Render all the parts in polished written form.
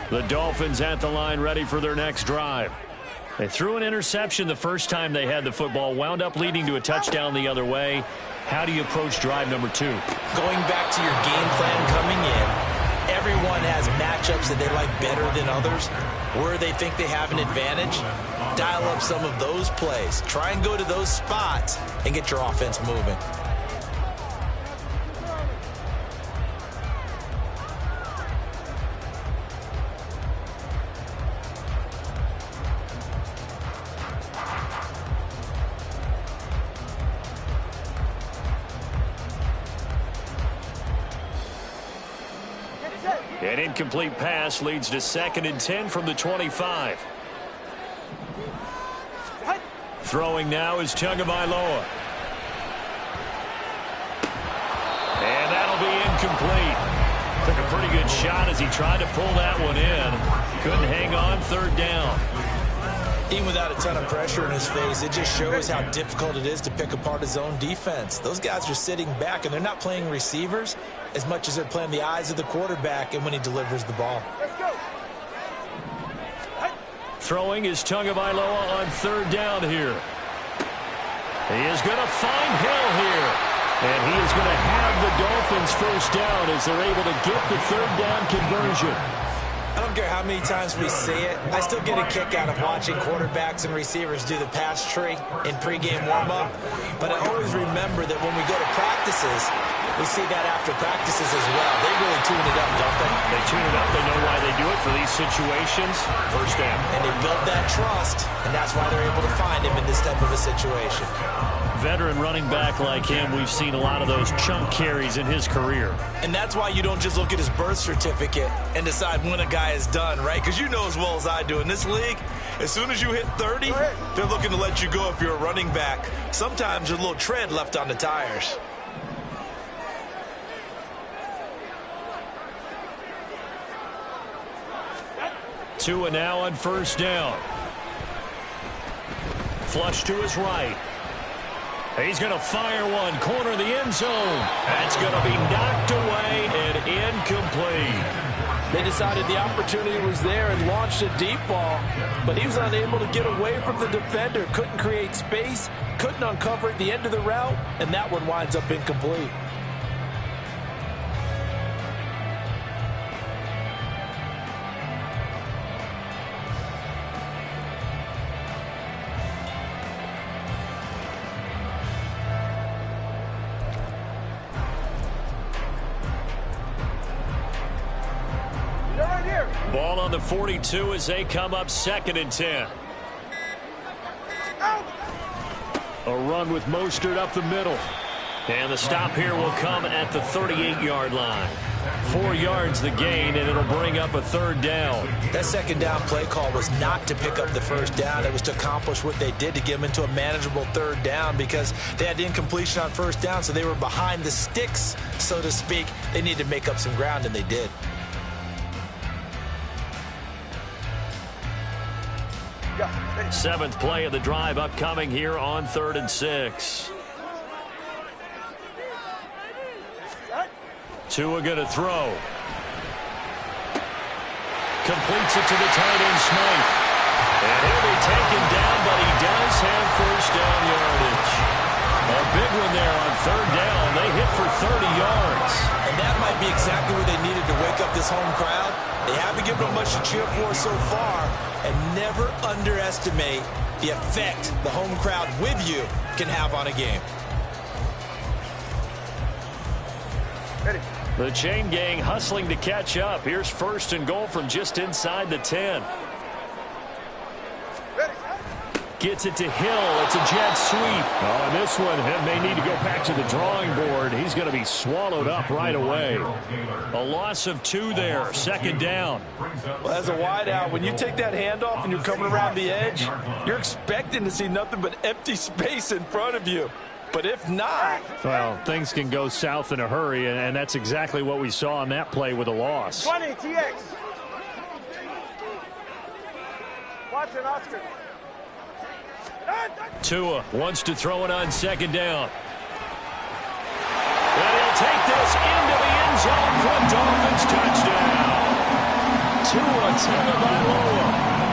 The Dolphins at the line ready for their next drive. They threw an interception the first time they had the football, wound up leading to a touchdown the other way. How do you approach drive number 2? Going back to your game plan coming in, everyone has matchups that they like better than others, where they think they have an advantage. Dial up some of those plays. Try and go to those spots and get your offense moving. An incomplete pass leads to 2nd and 10 from the 25. Throwing now is Tagovailoa. And that'll be incomplete. Took a pretty good shot as he tried to pull that one in. Couldn't hang on, 3rd down. Even without a ton of pressure in his face, it just shows how difficult it is to pick apart his own defense. Those guys are sitting back, and they're not playing receivers as much as they're playing the eyes of the quarterback and when he delivers the ball. Throwing is Tagovailoa on 3rd down here. He is going to find Hill here. And he is going to have the Dolphins 1st down as they're able to get the 3rd down conversion. I don't care how many times we say it, I still get a kick out of watching quarterbacks and receivers do the pass tree in pregame warm-up. But I always remember that when we go to practices, we see that after practices as well. They really tune it up, don't they? They tune it up. They know why they do it for these situations. 1st down. And they build that trust, and that's why they're able to find him in this type of a situation. Veteran running back like him, we've seen a lot of those chunk carries in his career. And that's why you don't just look at his birth certificate and decide when a guy is done, right? Because you know as well as I do, in this league, as soon as you hit 30, they're looking to let you go if you're a running back. Sometimes there's a little tread left on the tires. Tua now on 1st down. Flush to his right. He's going to fire one, corner of the end zone. That's going to be knocked away and incomplete. They decided the opportunity was there and launched a deep ball, but he was unable to get away from the defender. Couldn't create space, couldn't uncover at the end of the route, and that one winds up incomplete. Ball on the 42 as they come up 2nd and 10. A run with Mostert up the middle. And the stop here will come at the 38-yard line. 4 yards the gain, and it'll bring up a 3rd down. That 2nd down play call was not to pick up the 1st down. It was to accomplish what they did to get them into a manageable 3rd down because they had incompletion on 1st down, so they were behind the sticks, so to speak. They needed to make up some ground, and they did. Seventh play of the drive upcoming here on 3rd and 6. Tua going to throw. Completes it to the tight end, Smythe. And he'll be taken down, but he does have 1st down yardage. A big one there on 3rd down. They hit for 30 yards. And that might be exactly what they needed to wake up this home crowd. They haven't given them much to cheer for so far. And never underestimate the effect the home crowd with you can have on a game. The chain gang hustling to catch up. Here's 1st and goal from just inside the 10. Gets it to Hill. It's a jet sweep. Oh, and this one may need to go back to the drawing board. He's going to be swallowed up right away. A loss of 2 there. 2nd down. Well, as a wideout, when you take that handoff and you're coming around the edge, you're expecting to see nothing but empty space in front of you. But if not, well, things can go south in a hurry, and that's exactly what we saw on that play with a loss. 20, TX. Watson, Oscar. Tua wants to throw it on 2nd down. And he'll take this into the end zone for a Dolphins touchdown. Tua Tagovailoa.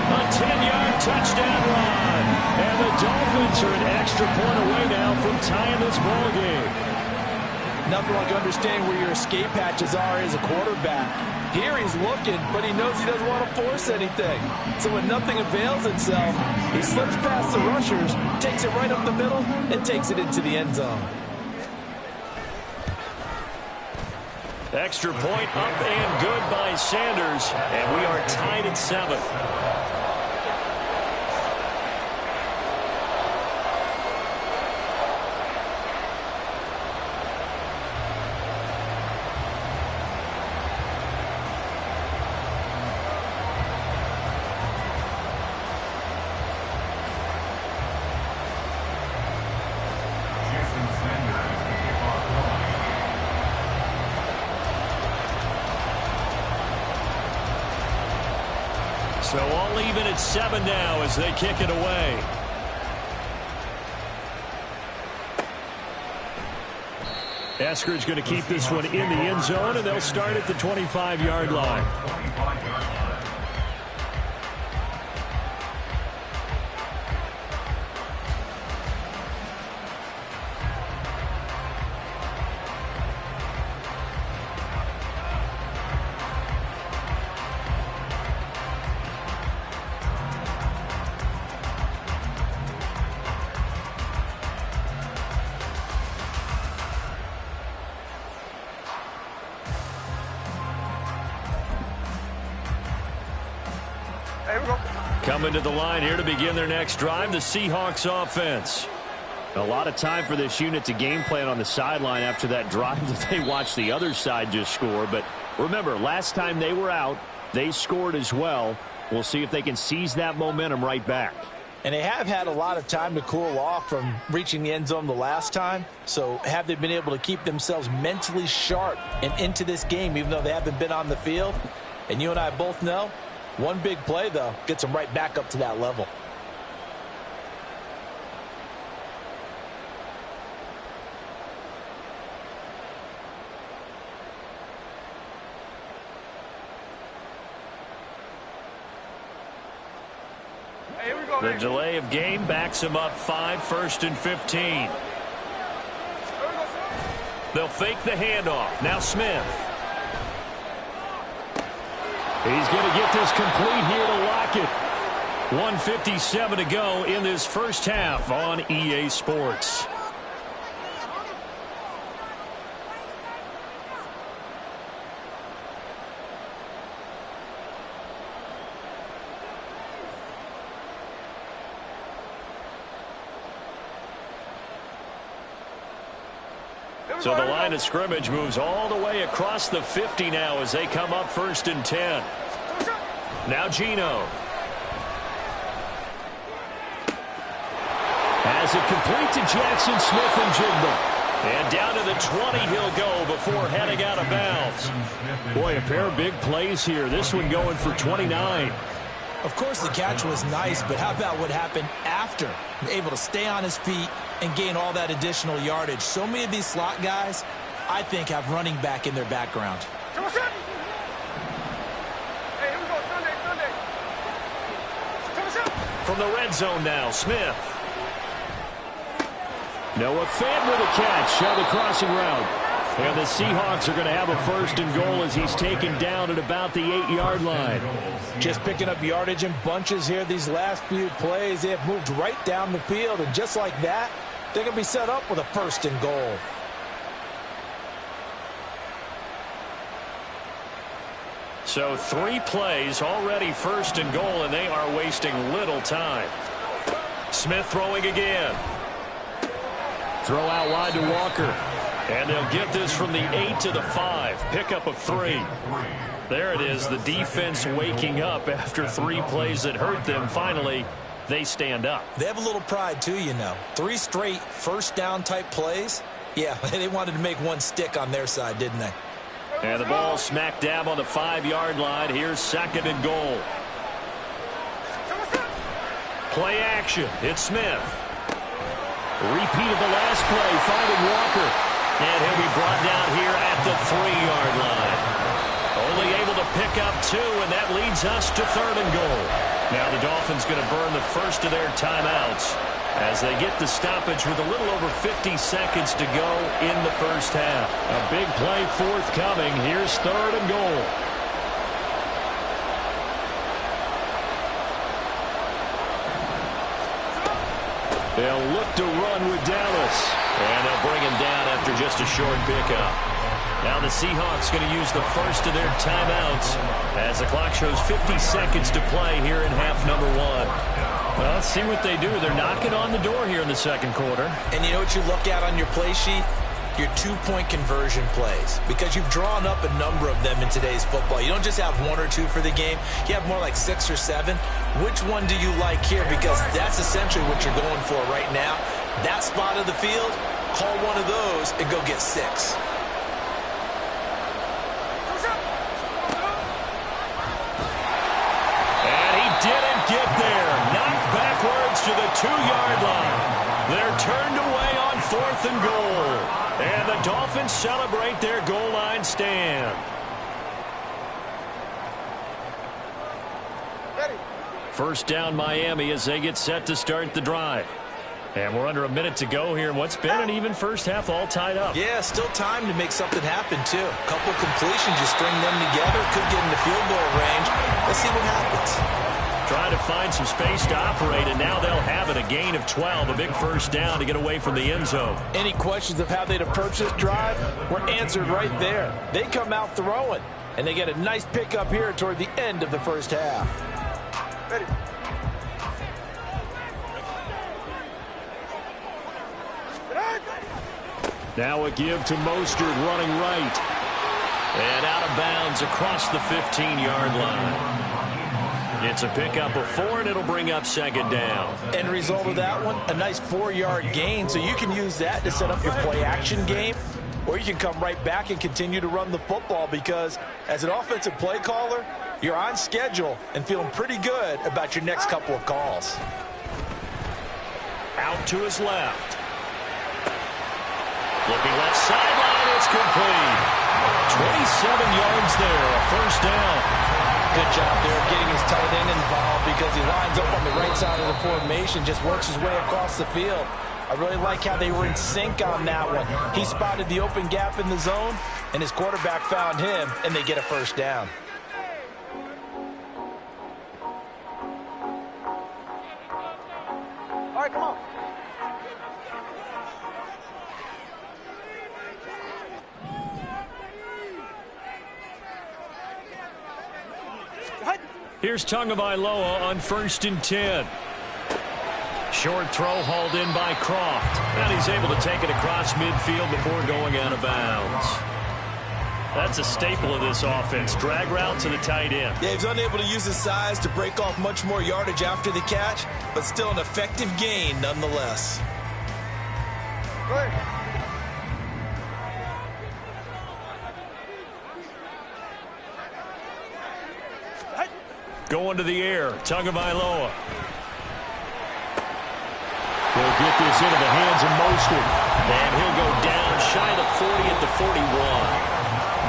A 10-yard touchdown run. And the Dolphins are an extra point away now from tying this ball game. Nothing like understanding where your escape hatches are as a quarterback. Here he's looking, but he knows he doesn't want to force anything. So when nothing avails itself, he slips past the rushers, takes it right up the middle, and takes it into the end zone. Extra point up and good by Sanders, and we are tied at 7. So all even at 7 now as they kick it away. Eskridge going to keep this one in the end zone, and they'll start at the 25-yard line. Coming to the line here to begin their next drive, the Seahawks offense. A lot of time for this unit to game plan on the sideline after that drive that they watched the other side just score. But remember, last time they were out, they scored as well. We'll see if they can seize that momentum right back. And they have had a lot of time to cool off from reaching the end zone the last time. So have they been able to keep themselves mentally sharp and into this game, even though they haven't been on the field? And you and I both know, one big play, though, gets them right back up to that level. The delay of game backs them up 5, 1st and 15. They'll fake the handoff. Now Smith. He's going to get this complete here to lock it. 1:57 to go in this first half on EA Sports. So the line of scrimmage moves all the way across the 50 now as they come up 1st and 10. Now Gino. Has it complete to Jackson Smith and Jigba. And down to the 20 he'll go before heading out of bounds. Boy, a pair of big plays here. This one going for 29. Of course, the catch was nice, but how about what happened after? Able to stay on his feet and gain all that additional yardage. So many of these slot guys, I think, have running back in their background. From the red zone now, Smith. Noah Fant with a catch on the crossing route. And the Seahawks are going to have a 1st and goal as he's taken down at about the 8-yard line. Just picking up yardage in bunches here these last few plays. They have moved right down the field, and just like that, they're going to be set up with a 1st and goal. So 3 plays already 1st and goal, and they are wasting little time. Smith throwing again. Throw out wide to Walker. And they'll get this from the 8 to the 5. Pickup of 3. There it is, the defense waking up after 3 plays that hurt them. Finally, they stand up. They have a little pride, too, you know. 3 straight first down type plays. Yeah, they wanted to make one stick on their side, didn't they? And the ball smack dab on the 5-yard line. Here's 2nd and goal. Play action. It's Smith. Repeat of the last play, finding Walker. And he'll be brought down here at the 3-yard line. Only able to pick up 2, and that leads us to 3rd and goal. Now the Dolphins going to burn the first of their timeouts as they get the stoppage with a little over 50 seconds to go in the first half. A big play forthcoming. Here's 3rd and goal. They'll look to run with Dallas. And they'll bring him down after just a short pickup. Now the Seahawks going to use the first of their timeouts as the clock shows 50 seconds to play here in half number 1. Well, let's see what they do. They're knocking on the door here in the second quarter. And you know what you look at on your play sheet? Your 2-point conversion plays, because you've drawn up a number of them in today's football. You don't just have 1 or 2 for the game. You have more like 6 or 7. Which one do you like here? Because that's essentially what you're going for right now. That spot of the field, call one of those and go get 6. And he didn't get there. Knocked backwards to the 2-yard line. They're turned away on 4th and goal. And the Dolphins celebrate their goal line stand. First down Miami as they get set to start the drive. And we're under a minute to go here. What's been an even first half, all tied up. Yeah, still time to make something happen, too. A couple completions, you string them together, could get into field goal range. Let's see what happens. Trying to find some space to operate, and now they'll have it. A gain of 12, a big first down to get away from the end zone. Any questions of how they'd approach this drive were answered right there. They come out throwing, and they get a nice pickup here toward the end of the first half. Ready. Now a give to Mostert running right. And out of bounds across the 15-yard line. It's a pickup of 4, and it'll bring up second down. End result of that one, a nice 4-yard gain, so you can use that to set up your play-action game, or you can come right back and continue to run the football because as an offensive play caller, you're on schedule and feeling pretty good about your next couple of calls. Out to his left. Looking left sideline, it's complete. 27 yards there, a first down. Good job there of getting his tight end involved because he lines up on the right side of the formation, just works his way across the field. I really like how they were in sync on that one. He spotted the open gap in the zone, and his quarterback found him, and they get a first down. All right, come on. Here's Tagovailoa on 1st and 10. Short throw hauled in by Croft. And he's able to take it across midfield before going out of bounds. That's a staple of this offense. Drag route to the tight end. Yeah, he's unable to use his size to break off much more yardage after the catch, but still an effective gain nonetheless. Good. Going to the air, Tagovailoa. He'll get this into the hands of Mostert. And he'll go down shy of the 40 at the 41.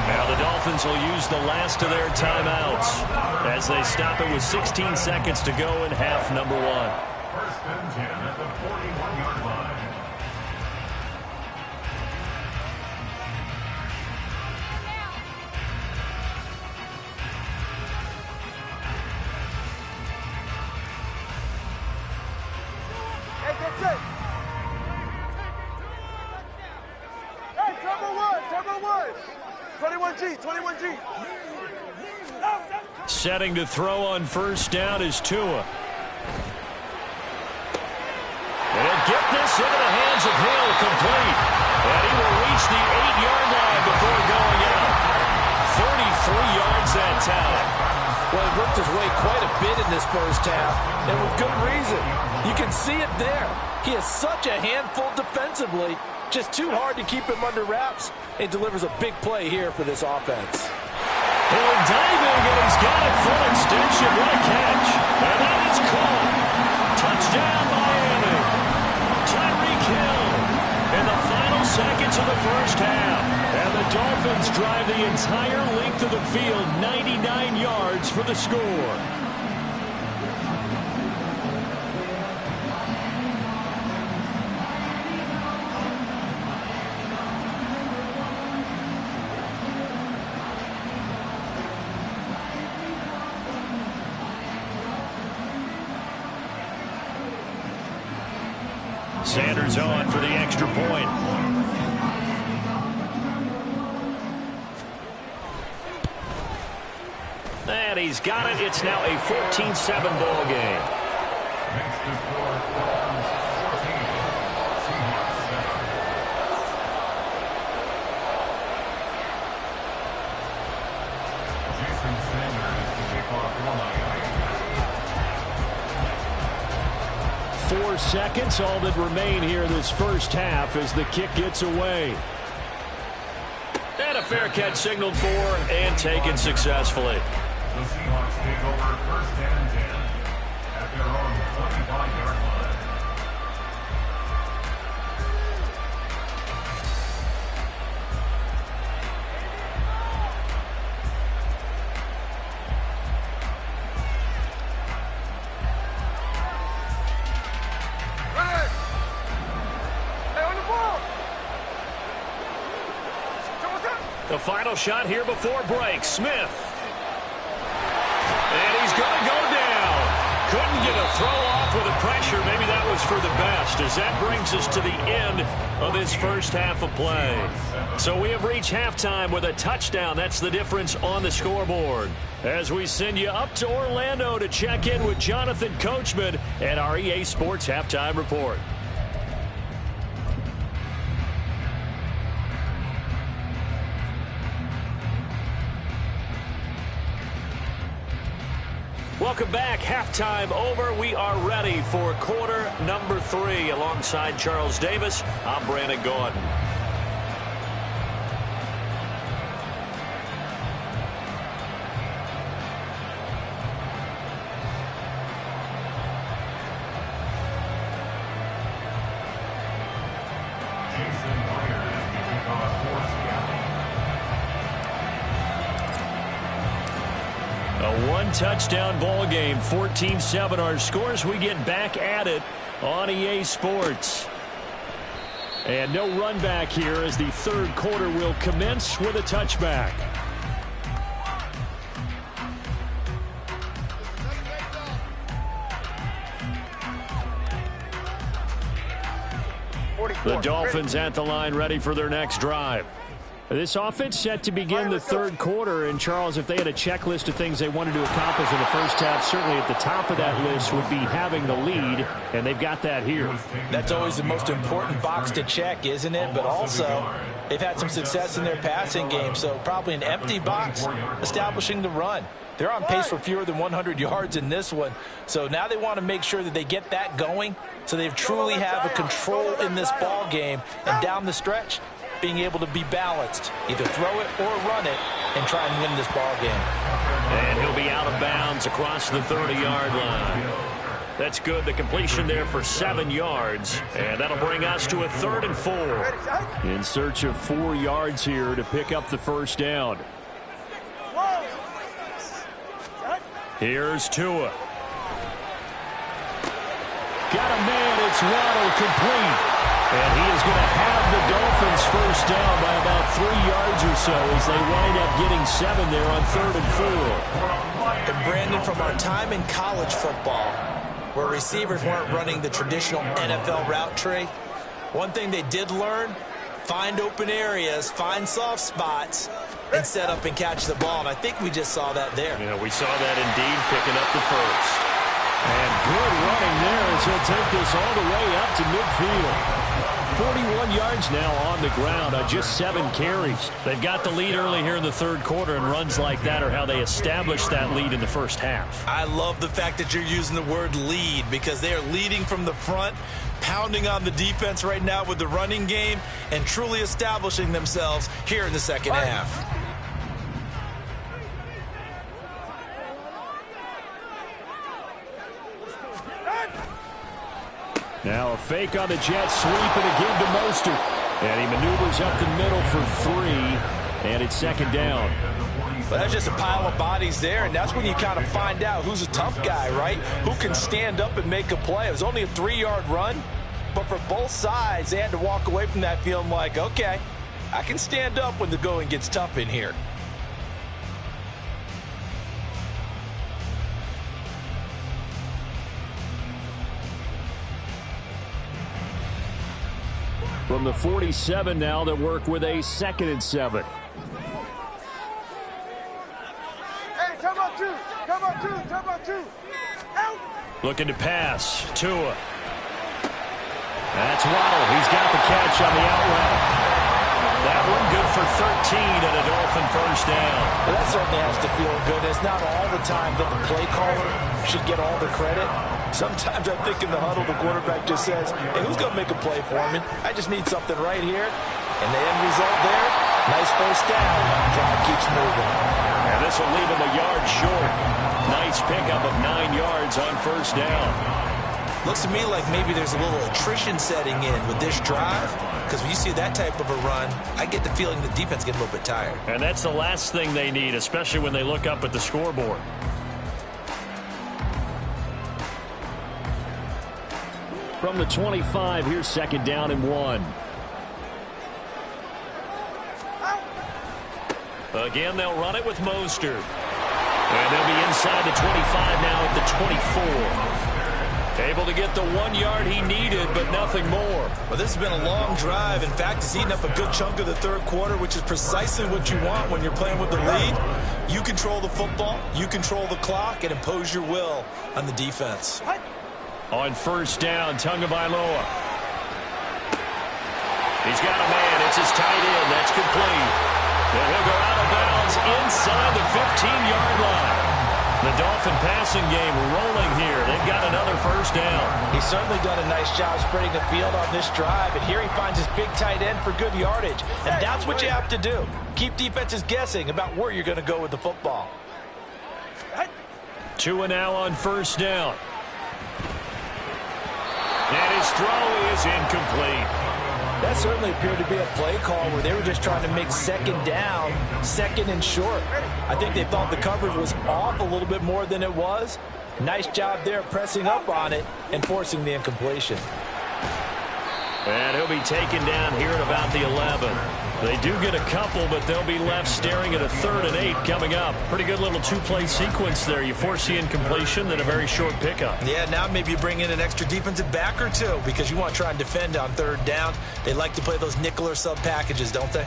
Now the Dolphins will use the last of their timeouts as they stop it with 16 seconds to go in half number 1. First and 10 at the 41-yard line. Hey, that's it. Hey, Turbo Wood. 21G, 21G. Setting to throw on first down is Tua. And he'll get this into the hands of Hill, complete. And he will reach the 8-yard line before going out. 33 yards that time. Well, he worked his way quite a bit in this first half, and with good reason. You can see it there. He is such a handful defensively, just too hard to keep him under wraps. He delivers a big play here for this offense. Hill diving, and he's got it full extension. What a catch. And that is caught. Touchdown, Miami. Tyreek Hill in the final seconds of the first half. And the Dolphins Sanders drive the entire length of the field, 99 yards for the score. Sanders on for the extra point. And he's got it. It's now a 14-7 ball game. Makes the score Dolphins 14, Seahawks 7. Jason Sanders to kick off one. 4 seconds, all that remain here this first half as the kick gets away. And a fair catch signaled for and taken successfully. The Seahawks take over first and 10 at their own 25-yard line. The final shot here before break. Smith. And he's going to go down. Couldn't get a throw off with the pressure. Maybe that was for the best, as that brings us to the end of this first half of play. So we have reached halftime with a touchdown. That's the difference on the scoreboard. As we send you up to Orlando to check in with Jonathan Coachman at our EA Sports Halftime Report. Welcome back. Halftime over. We are ready for quarter number 3. Alongside Charles Davis, I'm Brandon Gordon. Jason Myers to kick off for Seattle. A one-touchdown ball game, 14-7 our scores. We get back at it on EA Sports. And no run back here as the third quarter will commence with a touchback. The Dolphins at the line, ready for their next drive. This offense set to begin the third quarter, and Charles, if they had a checklist of things they wanted to accomplish in the first half, certainly at the top of that list would be having the lead, and they've got that here. That's always the most important box to check, isn't it? But also, they've had some success in their passing game, so probably an empty box establishing the run. They're on pace for fewer than 100 yards in this one, so now they want to make sure that they get that going so they truly have a control in this ball game, and down the stretch, being able to be balanced, either throw it or run it, and try and win this ball game. And he'll be out of bounds across the 30-yard line. That's good. The completion there for 7 yards, and that'll bring us to a 3rd and 4. In search of 4 yards here to pick up the first down. Here's Tua. Got a man. It's Waddle, complete. And he is going to have the Dolphins first down by about 3 yards or so as they wind up getting 7 there on 3rd and 4. And Brandon, from our time in college football, where receivers weren't running the traditional NFL route tree, one thing they did learn, find open areas, find soft spots, and set up and catch the ball. And I think we just saw that there. Yeah, we saw that indeed, picking up the first. And good running there as he'll take this all the way up to midfield. 41 yards now on the ground on just 7 carries. They've got the lead early here in the third quarter, and runs like that are how they established that lead in the first half. I love the fact that you're using the word lead, because they are leading from the front, pounding on the defense right now with the running game, and truly establishing themselves here in the second half. Now a fake on the jet sweep and a give to Mostert. And he maneuvers up the middle for 3. And it's second down. Well, that's just a pile of bodies there, and that's when you kind of find out who's a tough guy, right? Who can stand up and make a play. It was only a 3-yard run, but for both sides, they had to walk away from that feeling like, okay, I can stand up when the going gets tough in here. From the 47 now, they work with a 2nd and 7. Come on, two. Come on, two. Come on, two. Out. Looking to pass. Tua. That's Waddle. He's got the catch on the out route. That one good for 13 and a Dolphin first down. Well, that certainly has to feel good. It's not all the time that the play caller should get all the credit. Sometimes I think in the huddle, the quarterback just says, hey, who's going to make a play for me? I just need something right here. And the end result there, nice first down. Drive keeps moving. And this will leave him a yard short. Nice pickup of 9 yards on first down. Looks to me like maybe there's a little attrition setting in with this drive, because when you see that type of a run, I get the feeling the defense gets a little bit tired. And that's the last thing they need, especially when they look up at the scoreboard. From the 25, here's second down and 1. Again, they'll run it with Mostert. And they'll be inside the 25 now at the 24. Able to get the 1 yard he needed, but nothing more. Well, this has been a long drive. In fact, it's eaten up a good chunk of the third quarter, which is precisely what you want when you're playing with the lead. You control the football, you control the clock, and impose your will on the defense. On first down, Tagovailoa. He's got a man. It's his tight end. That's complete. And he'll go out of bounds inside the 15-yard line. The Dolphin passing game rolling here. They've got another first down. He's certainly done a nice job spreading the field on this drive, and here he finds his big tight end for good yardage. And that's what you have to do. Keep defenses guessing about where you're going to go with the football. Tua now on first down. And his throw is incomplete. That certainly appeared to be a play call where they were just trying to make second down, second and short. I think they thought the coverage was off a little bit more than it was. Nice job there pressing up on it and forcing the incompletion. And he'll be taken down here at about the 11. They do get a couple, but they'll be left staring at a 3rd and 8 coming up. Pretty good little 2-play sequence there. You force the incompletion, then a very short pickup. Yeah, now maybe you bring in an extra defensive back or two because you want to try and defend on 3rd down. They like to play those nickel or sub packages, don't they?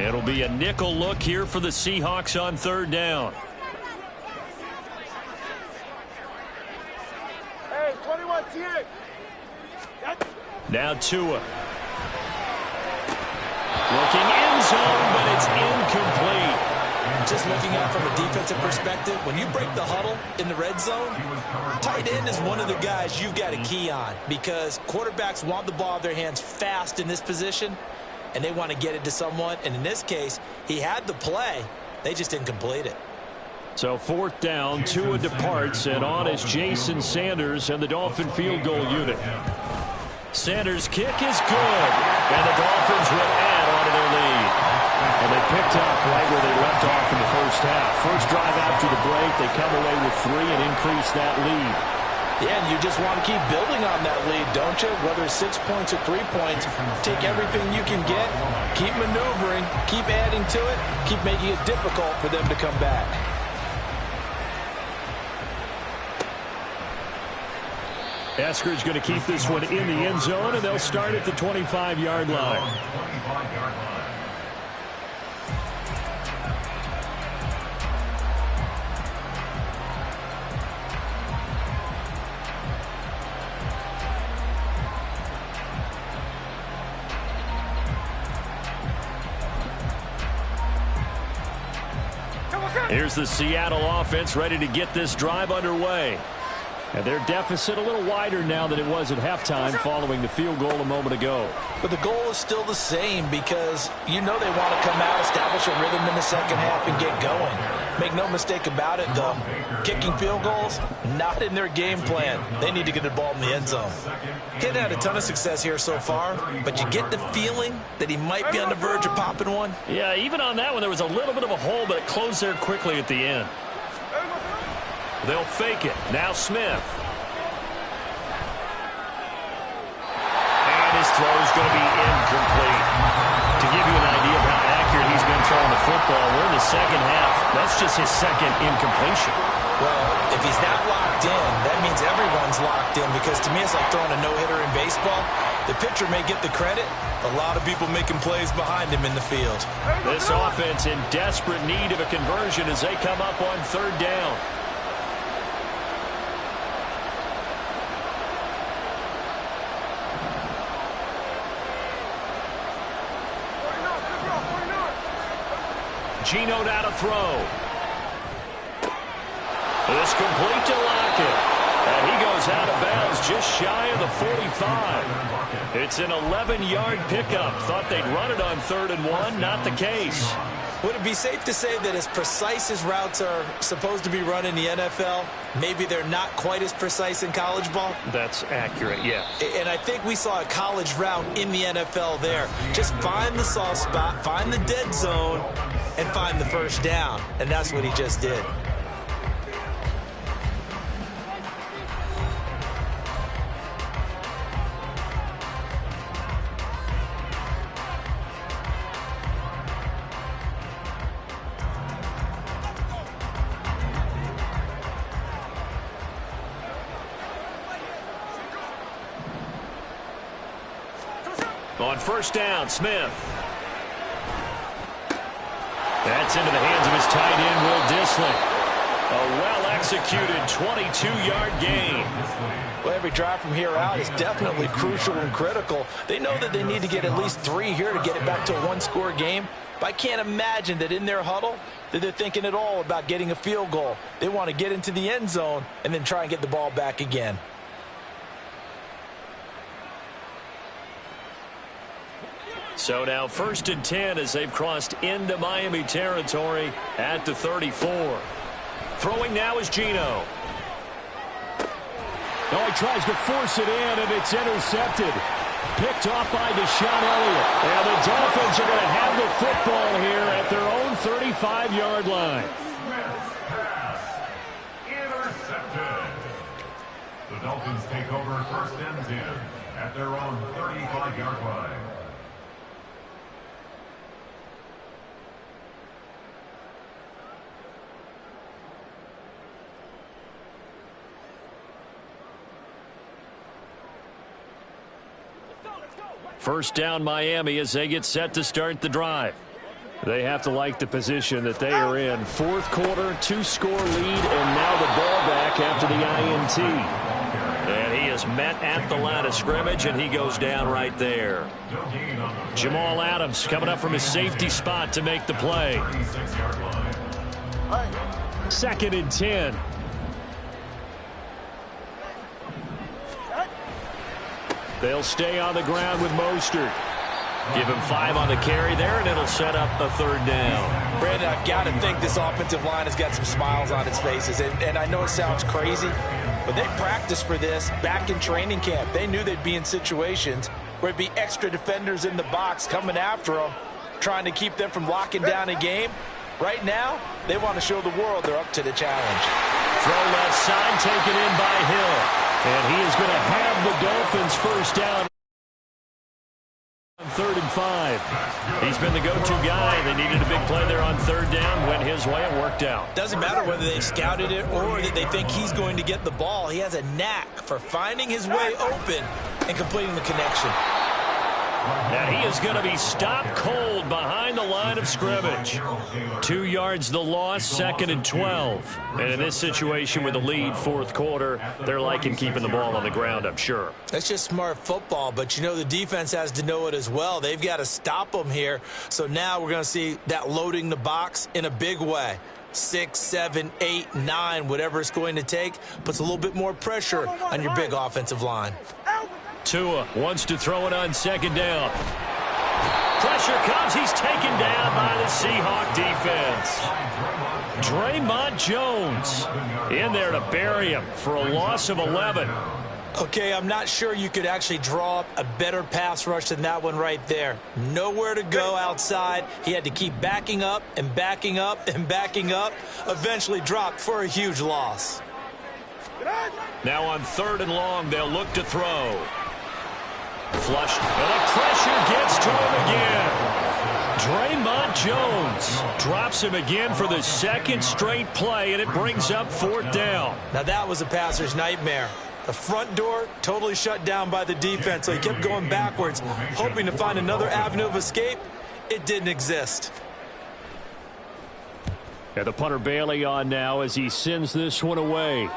It'll be a nickel look here for the Seahawks on 3rd down. Hey, 21 T8. Now Tua. Looking end zone, but it's incomplete. Just looking at it from a defensive perspective, when you break the huddle in the red zone, tight end is one of the guys you've got to key on because quarterbacks want the ball in their hands fast in this position, and they want to get it to someone. And in this case, he had the play. They just didn't complete it. So 4th down, Tua departs, and on is Jason Sanders and the Dolphin field goal unit. Sanders' kick is good, and the Dolphins will add on to their lead. And they picked up right where they left off in the first half. First drive after the break, they come away with 3 and increase that lead. Yeah, and you just want to keep building on that lead, don't you? Whether it's 6 points or 3 points, take everything you can get, keep maneuvering, keep adding to it, keep making it difficult for them to come back. Eskridge going to keep this one in the end zone, and they'll start at the 25-yard line. Here's the Seattle offense ready to get this drive underway. And their deficit a little wider now than it was at halftime following the field goal a moment ago. But the goal is still the same because you know they want to come out, establish a rhythm in the second half, and get going. Make no mistake about it, though. Kicking field goals, not in their game plan. They need to get the ball in the end zone. He hasn't had a ton of success here so far, but you get the feeling that he might be on the verge of popping one. Yeah, even on that one, there was a little bit of a hole, but it closed there quickly at the end. They'll fake it. Now Smith. And his throw is going to be incomplete. To give you an idea of how accurate he's been throwing the football, we're in the second half. That's just his second incompletion. Well, if he's not locked in, that means everyone's locked in, because to me it's like throwing a no-hitter in baseball. The pitcher may get the credit. A lot of people making plays behind him in the field. This offense in desperate need of a conversion as they come up on third down. Geno out to throw. This complete to Lockett. And he goes out of bounds just shy of the 45. It's an 11-yard pickup. Thought they'd run it on 3rd and 1. Not the case. Would it be safe to say that as precise as routes are supposed to be run in the NFL, maybe they're not quite as precise in college ball? That's accurate, yeah. And I think we saw a college route in the NFL there. Just find the soft spot, find the dead zone, and find the first down. And that's what he just did. On first down, Smith. That's into the hands of his tight end, Will Dissly. A well-executed 22-yard gain. Well, every drive from here out is definitely crucial and critical. They know that they need to get at least 3 here to get it back to a one-score game. But I can't imagine that in their huddle that they're thinking at all about getting a field goal. They want to get into the end zone and then try and get the ball back again. So now 1st and 10 as they've crossed into Miami territory at the 34. Throwing now is Geno. Oh, he tries to force it in, and it's intercepted. Picked off by Deshaun Elliott. And the Dolphins are going to have the football here at their own 35-yard line. Smith's pass intercepted. The Dolphins take over 1st and 10 at their own 35-yard line. First down Miami as they get set to start the drive. They have to like the position that they are in. 4th quarter, 2-score lead, and now the ball back after the INT. And he is met at the line of scrimmage, and he goes down right there. Jamal Adams coming up from his safety spot to make the play. 2nd and 10. They'll stay on the ground with Mostert. Give him 5 on the carry there, and it'll set up a 3rd down. Brandon, I've got to think this offensive line has got some smiles on its faces. And I know it sounds crazy, but they practiced for this back in training camp. They knew they'd be in situations where it'd be extra defenders in the box coming after them, trying to keep them from locking down a game. Right now, they want to show the world they're up to the challenge. Throw left side, taken in by Hill. And he is going to have the Dolphins first down on 3rd and 5. He's been the go-to guy. They needed a big play there on 3rd down. Went his way. It worked out. Doesn't matter whether they scouted it or that they think he's going to get the ball. He has a knack for finding his way open and completing the connection. Now he is going to be stopped cold behind the line of scrimmage. 2 yards the loss, 2nd and 12. And in this situation with the lead, 4th quarter, they're liking keeping the ball on the ground, I'm sure. That's just smart football, but you know the defense has to know it as well. They've got to stop them here. So now we're going to see that loading the box in a big way. 6, 7, 8, 9, whatever it's going to take, puts a little bit more pressure on your big offensive line. Tua wants to throw it on second down. Pressure comes. He's taken down by the Seahawk defense. Draymond Jones in there to bury him for a loss of 11. Okay, I'm not sure you could actually draw up a better pass rush than that one right there. Nowhere to go outside. He had to keep backing up and backing up and backing up. Eventually dropped for a huge loss. Now on 3rd and long, they'll look to throw. Flushed, and the pressure gets to him again. Draymond Jones drops him again for the second straight play, and it brings up 4th down. Now that was a passer's nightmare. The front door totally shut down by the defense, so he kept going backwards, hoping to find another avenue of escape. It didn't exist. And the punter Bailey on now as he sends this one away.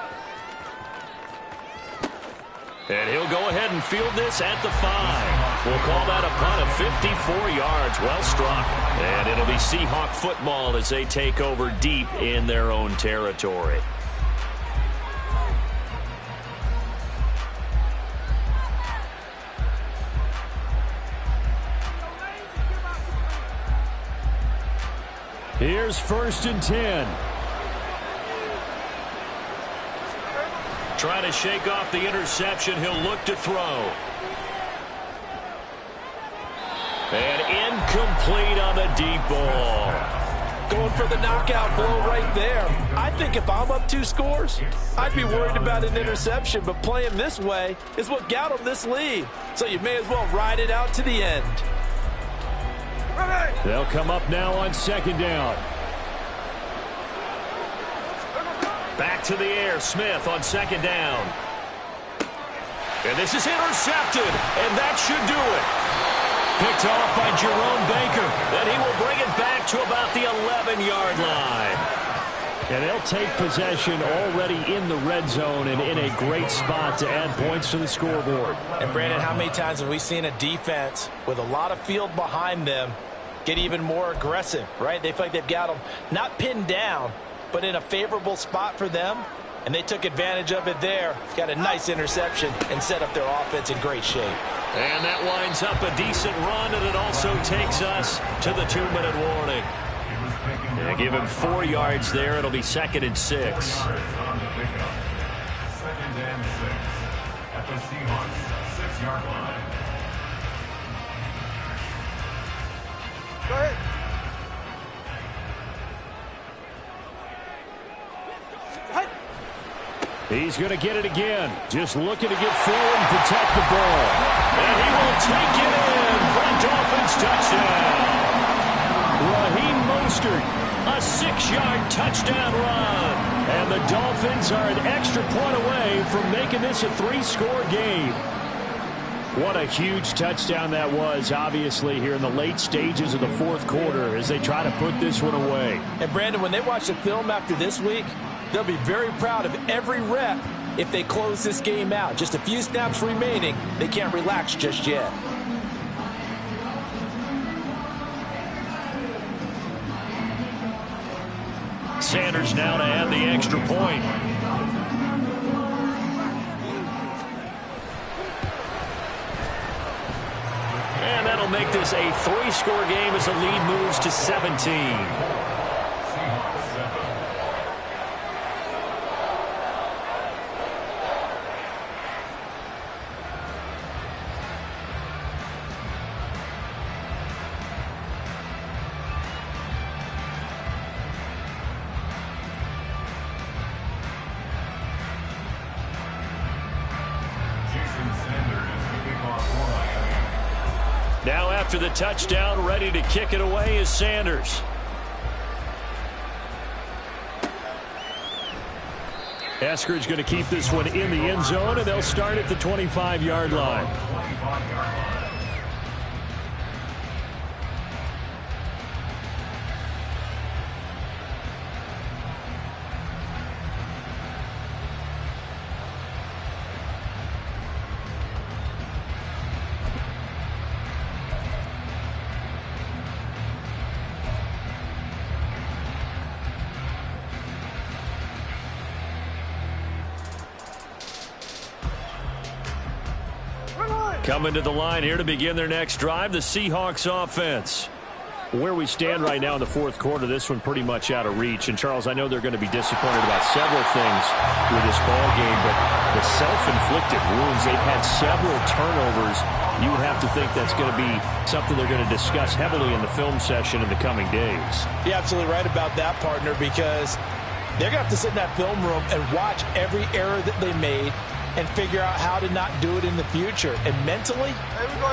And he'll go ahead and field this at the 5. We'll call that a punt of 54 yards. Well struck. And it'll be Seahawk football as they take over deep in their own territory. Here's 1st and 10. Trying to shake off the interception. He'll look to throw. And incomplete on the deep ball. Going for the knockout blow right there. I think if I'm up 2 scores, I'd be worried about an interception, but playing this way is what got him this lead. So you may as well ride it out to the end. They'll come up now on 2nd down. Back to the air, Smith on 2nd down. And this is intercepted, and that should do it. Picked off by Jerome Baker. Then he will bring it back to about the 11-yard line. And they'll take possession already in the red zone and in a great spot to add points to the scoreboard. And, Brandon, how many times have we seen a defense with a lot of field behind them get even more aggressive, right? They feel like they've got them not pinned down, but in a favorable spot for them, and they took advantage of it there. Got a nice interception and set up their offense in great shape. And that winds up a decent run, and it also takes us to the 2-minute warning. And give him 4 yards there. It'll be 2nd and 6. 2nd and 6 at the Seahawks 6-yard line. Go ahead. He's going to get it again. Just looking to get forward and protect the ball. And he will take it in for a Dolphins touchdown. Raheem Mostert, a 6-yard touchdown run. And the Dolphins are an extra point away from making this a 3-score game. What a huge touchdown that was, obviously, here in the late stages of the 4th quarter as they try to put this one away. And, Brandon, when they watch the film after this week, they'll be very proud of every rep if they close this game out. Just a few snaps remaining. They can't relax just yet. Sanders now to add the extra point. And that'll make this a 3-score game as the lead moves to 17. Now after the touchdown, ready to kick it away is Sanders. Eskridge going to keep this one in the end zone, and they'll start at the 25-yard line. Coming to the line here to begin their next drive, the Seahawks offense. Where we stand right now in the fourth quarter, this one pretty much out of reach. And, Charles, I know they're going to be disappointed about several things with this ball game, but the self-inflicted wounds, they've had several turnovers. You would have to think that's going to be something they're going to discuss heavily in the film session in the coming days. You're absolutely right about that, partner, because they're going to have to sit in that film room and watch every error that they made and figure out how to not do it in the future. And mentally,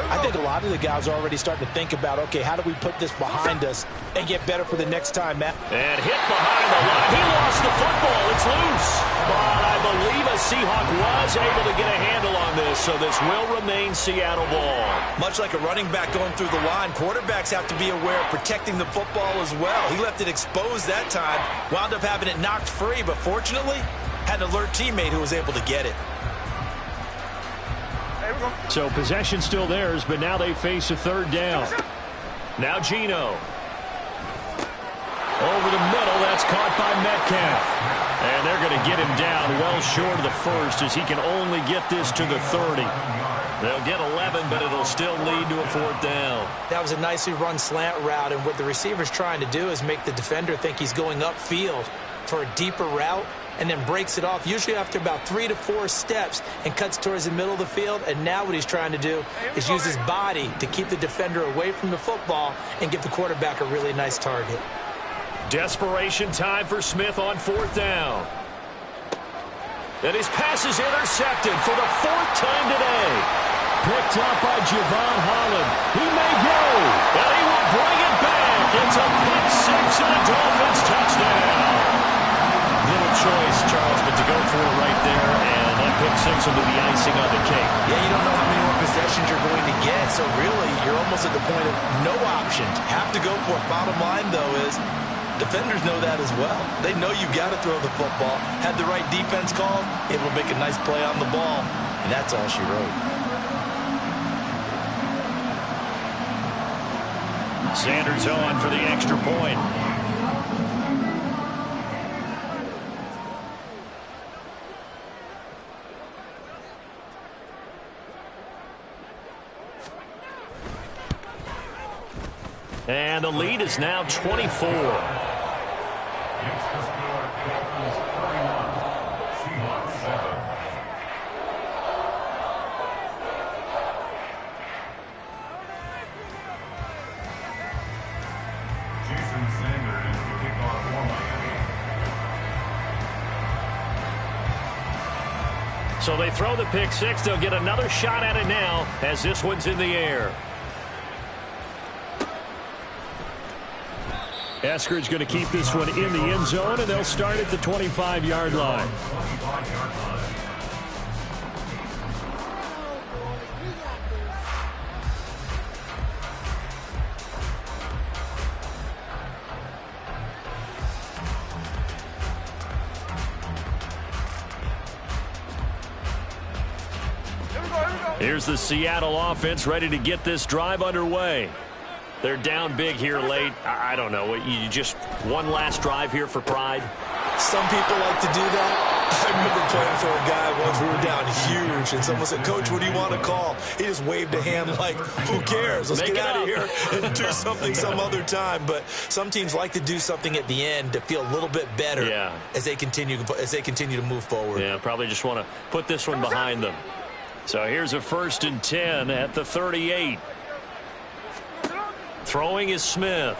I think a lot of the guys are already starting to think about, okay, how do we put this behind us and get better for the next time, Matt? And hit behind the line. He lost the football. It's loose. But I believe a Seahawk was able to get a handle on this, so this will remain Seattle ball. Much like a running back going through the line, quarterbacks have to be aware of protecting the football as well. He left it exposed that time, wound up having it knocked free, but fortunately, had an alert teammate who was able to get it. So possession still theirs, but now they face a third down. Now Geno. Over the middle, that's caught by Metcalf. And they're going to get him down well short of the first as he can only get this to the 30. They'll get 11, but it'll still lead to a fourth down. That was a nicely run slant route, and what the receiver's trying to do is make the defender think he's going upfield for a deeper route, and then breaks it off, usually after about 3 to 4 steps, and cuts towards the middle of the field. And now what he's trying to do is use his body to keep the defender away from the football and give the quarterback a really nice target. Desperation time for Smith on fourth down. And his pass is intercepted for the 4th time today. Picked up by Javon Holland. He may go, and he will bring it back. It's a pick six and a Dolphins touchdown. Little choice, Charles, but to go for it right there, and that pick six will be the icing on the cake. Yeah, you don't know how many more possessions you're going to get, so really you're almost at the point of no options. Have to go for it. Bottom line, though, is defenders know that as well. They know you've got to throw the football. Had the right defense called, able to make a nice play on the ball, and that's all she wrote. Sanders on for the extra point. And the lead is now 24. It's the score, Dolphins 31, Seahawks 7. Jason Sanders is the kickoff for Miami. So they throw the pick six. They'll get another shot at it now as this one's in the air. Eskridge going to keep this one in the end zone, and they'll start at the 25-yard line. Here's the Seattle offense ready to get this drive underway. They're down big here late. I don't know. You just one last drive here for pride? Some people like to do that. I remember playing for a guy once. We were down huge, and someone said, "Coach, what do you want to call?" He just waved a hand like, who cares? Let's get out of here and do something some other time. But some teams like to do something at the end to feel a little bit better as they continue to move forward. Yeah, probably just want to put this one behind them. So here's a 1st and 10 at the 38. Throwing is Smith.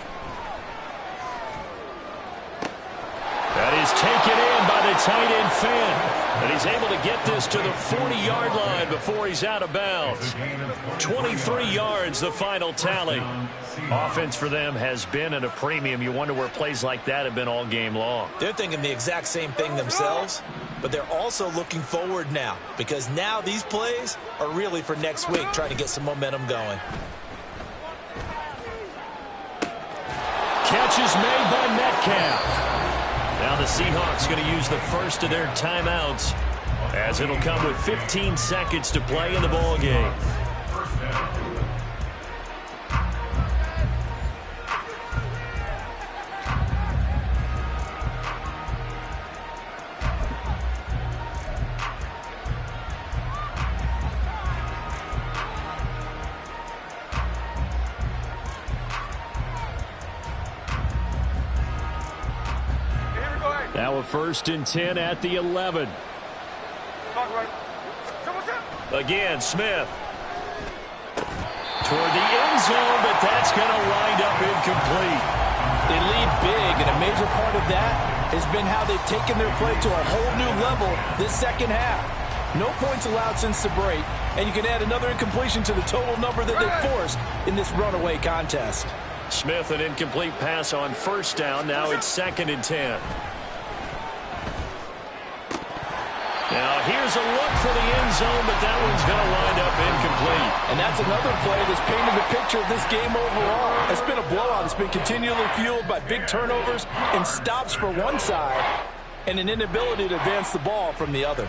That is taken in by the tight end Finn. And he's able to get this to the 40-yard line before he's out of bounds. 23 yards, the final tally. Offense for them has been at a premium. You wonder where plays like that have been all game long. They're thinking the exact same thing themselves, but they're also looking forward now, because now these plays are really for next week, trying to get some momentum going. Catch is made by Metcalf. Now the Seahawks going to use the first of their timeouts, as it'll come with 15 seconds to play in the ball game. Now a 1st and 10 at the 11. Again, Smith. Toward the end zone, but that's going to wind up incomplete. They lead big, and a major part of that has been how they've taken their play to a whole new level this second half. No points allowed since the break, and you can add another incompletion to the total number that they forced in this runaway contest. Smith, an incomplete pass on 1st down. Now it's 2nd and 10. Now here's a look for the end zone, but that one's going to wind up incomplete. And that's another play that's painted the picture of this game overall. It's been a blowout. It's been continually fueled by big turnovers and stops for one side and an inability to advance the ball from the other.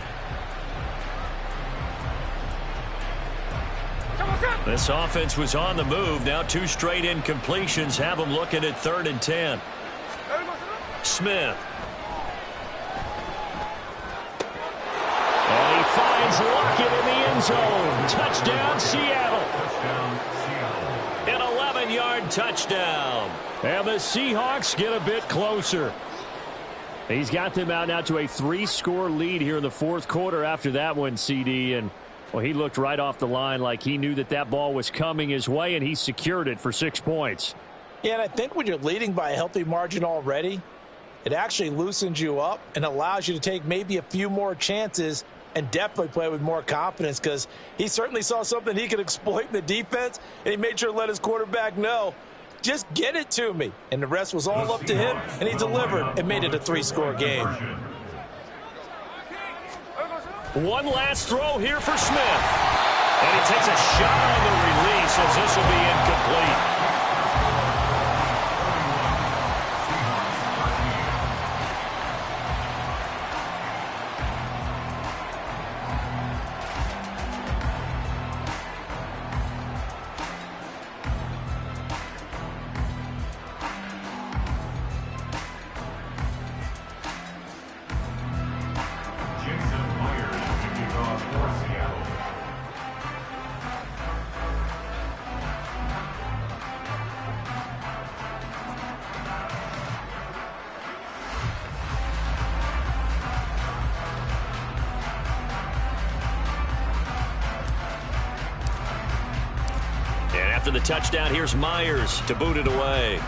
This offense was on the move. Now 2 straight incompletions have them looking at 3rd and 10. Smith. And he finds Lockett in the end zone. Touchdown, Seattle. An 11-yard touchdown. And the Seahawks get a bit closer. He's got them out now to a 3-score lead here in the 4th quarter after that one, CD. And well, he looked right off the line like he knew that that ball was coming his way, and he secured it for 6 points. Yeah, and I think when you're leading by a healthy margin already, it actually loosens you up and allows you to take maybe a few more chances and definitely play with more confidence, because he certainly saw something he could exploit in the defense, and he made sure to let his quarterback know, just get it to me. And the rest was all up to him, and he delivered and made it a 3-score game. One last throw here for Smith. And he takes a shot on the release as this will be incomplete. After the touchdown, here's Myers to boot it away.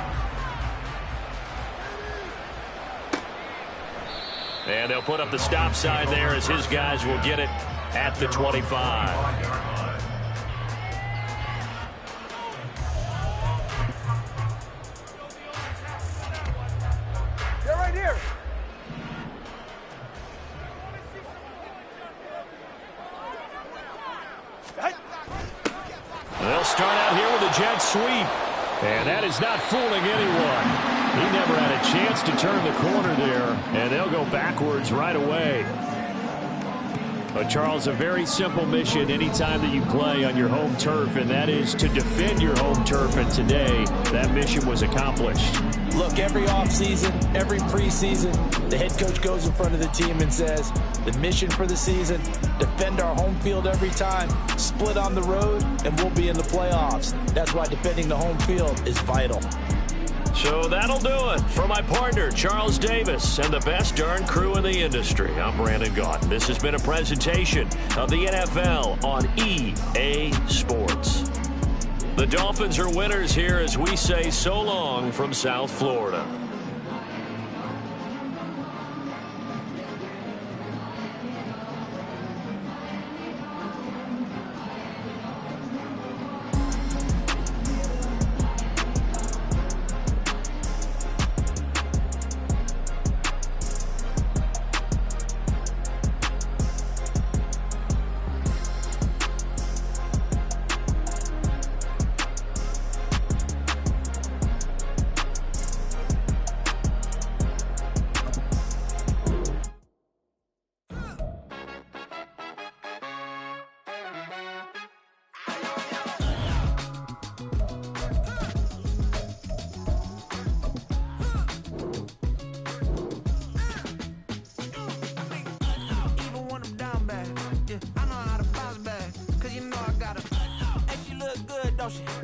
And they'll put up the stop sign there as his guys will get it at the 25. They're right here. They'll start out here with a jet sweep. And that is not fooling anyone. He never had a chance to turn the corner there. And they'll go backwards right away. But, Charles, a very simple mission anytime that you play on your home turf, and that is to defend your home turf. And today, that mission was accomplished. Look, every offseason, every preseason, the head coach goes in front of the team and says, the mission for the season, defend our home field every time, split on the road, and we'll be in the playoffs. That's why defending the home field is vital. So that'll do it for my partner, Charles Davis, and the best darn crew in the industry. I'm Brandon Gaudin. This has been a presentation of the NFL on EA Sports. The Dolphins are winners here as we say so long from South Florida. She